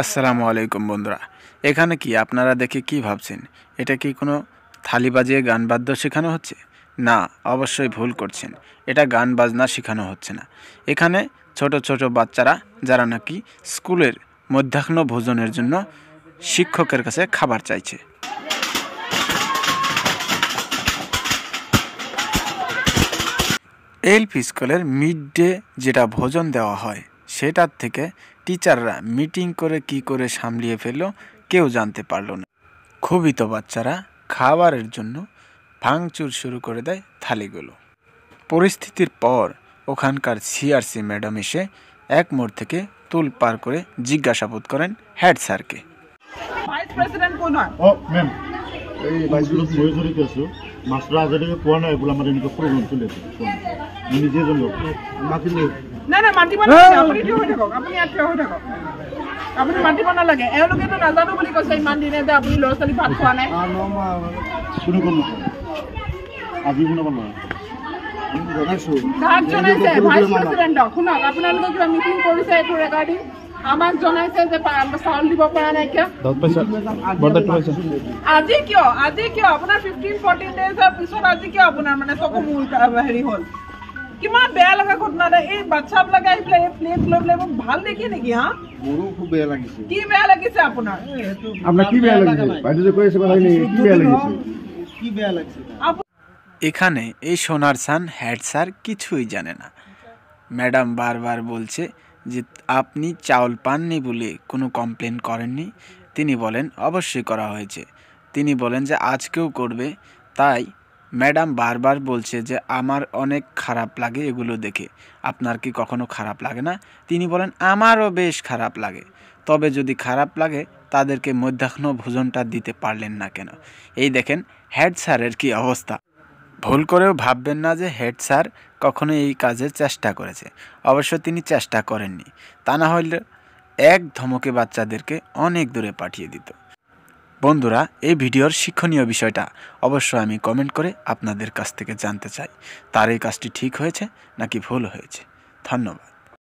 আসসালামু আলাইকুম বন্ধুরা, এখানে কি আপনারা দেখে কি ভাবছেন? এটা কি কোনো থালি বাজিয়ে গান বাদ্য শেখানো হচ্ছে? না, অবশ্যই ভুল করছেন। এটা গান বাজনা শেখানো হচ্ছে না। এখানে ছোট ছোট বাচ্চারা যারা নাকি স্কুলের মধ্যাহ্ন ভোজনের জন্য শিক্ষকের কাছে খাবার চাইছে। এলপি স্কুলের মিড ডে যেটা ভোজন দেওয়া হয় সেটার থেকে টিচাররা মিটিং করে কি করে সামলিয়ে ফেললো কেউ জানতে পারল না। ক্ষোভিত বাচ্চারা খাবারের জন্য ভাঙচুর শুরু করে দেয় থালিগুলো। পরিস্থিতির পর ওখানকার সিআরসি ম্যাডাম এসে এক মোড় থেকে তুল পার করে জিজ্ঞাসাবাদ করেন হেড স্যারকে। ভাইস প্রেসিডেন্ট কোন হয়? ও ম্যাম, এই ভাইসগুলো সরাসরি কেসো মাস্টার আজাদিকে কোয়া না এগুলো আমাদের এদিকে প্রবলেম চলেছে। আমি যে জন্য মাটি না না মাটি বানা আপনি ঠিক হয়ে থাকক, আপনি আটকে হয়ে থাকক, আপনি মাটি বানা লাগে এওঁলোকে তো নাজানো বুলি কৈছে ইমান দিনে যে আপুনি ল'ৰা ছোৱালী ভাত খোৱা নাই। শুনে কোন আজি শুনে কোন তাক জনাইছে ভাইস প্ৰেসিডেণ্টক। শুনক, আপোনালোকে কিবা মিটিং কৰিছে এইটো ৰেকৰ্ডিং আমাক জনাইছে যে চাউল দিব পৰা নাই কিয়? আজি কিয় আপোনাৰ 15-14 ডেজৰ পিছত আজি কিয় আপোনাৰ মানে চকু মূৰ হেৰি হ'ল? কিমান বেয়া লগা ঘটনা এটা। এই বাচ্চাবিলাকে আহি পেলাই এই প্লেট লৈ পেলাই মোক ভাল দেখি নেকি? হা, মোৰো খুব বেয়া লাগিছে। কি বেয়া লাগিছে আপোনাৰ? আপনার কি বেয়া লাগিছে? বাইরে যে কইছে বলা হয়নি কি বেয়া লাগিছে? কি বেয়া লাগিছে? এখানে এই সোনার সান হেড স্যার কিছুই জানে না। ম্যাডাম বারবার বলছে যে আপনি চাউল পাননি বলে কোনো কমপ্লেন করেননি। তিনি বলেন অবশ্যই করা হয়েছে। তিনি বলেন যে আজকেও করবে। তাই ম্যাডাম বারবার বলছে যে আমার অনেক খারাপ লাগে এগুলো দেখে। আপনার কি কখনো খারাপ লাগে না? তিনি বলেন আমারও বেশ খারাপ লাগে। তবে যদি খারাপ লাগে তাদেরকে মধ্যাহ্ন ভোজনটা দিতে পারলেন না কেন? এই দেখেন হেড স্যারের কি অবস্থা। ভুল করেও ভাববেন না যে হেড স্যার কখনো এই কাজের চেষ্টা করেছে। অবশ্য তিনি চেষ্টা করেননি। তা না হলে এক ধমকে বাচ্চাদেরকে অনেক দূরে পাঠিয়ে দিত। বন্ধুরা, এই ভিডিওর শিক্ষণীয় বিষয়টা অবশ্যই আমি কমেন্ট করে আপনাদের কাছ থেকে জানতে চাই। তার এই কাজটি ঠিক হয়েছে নাকি ভুল হয়েছে? ধন্যবাদ।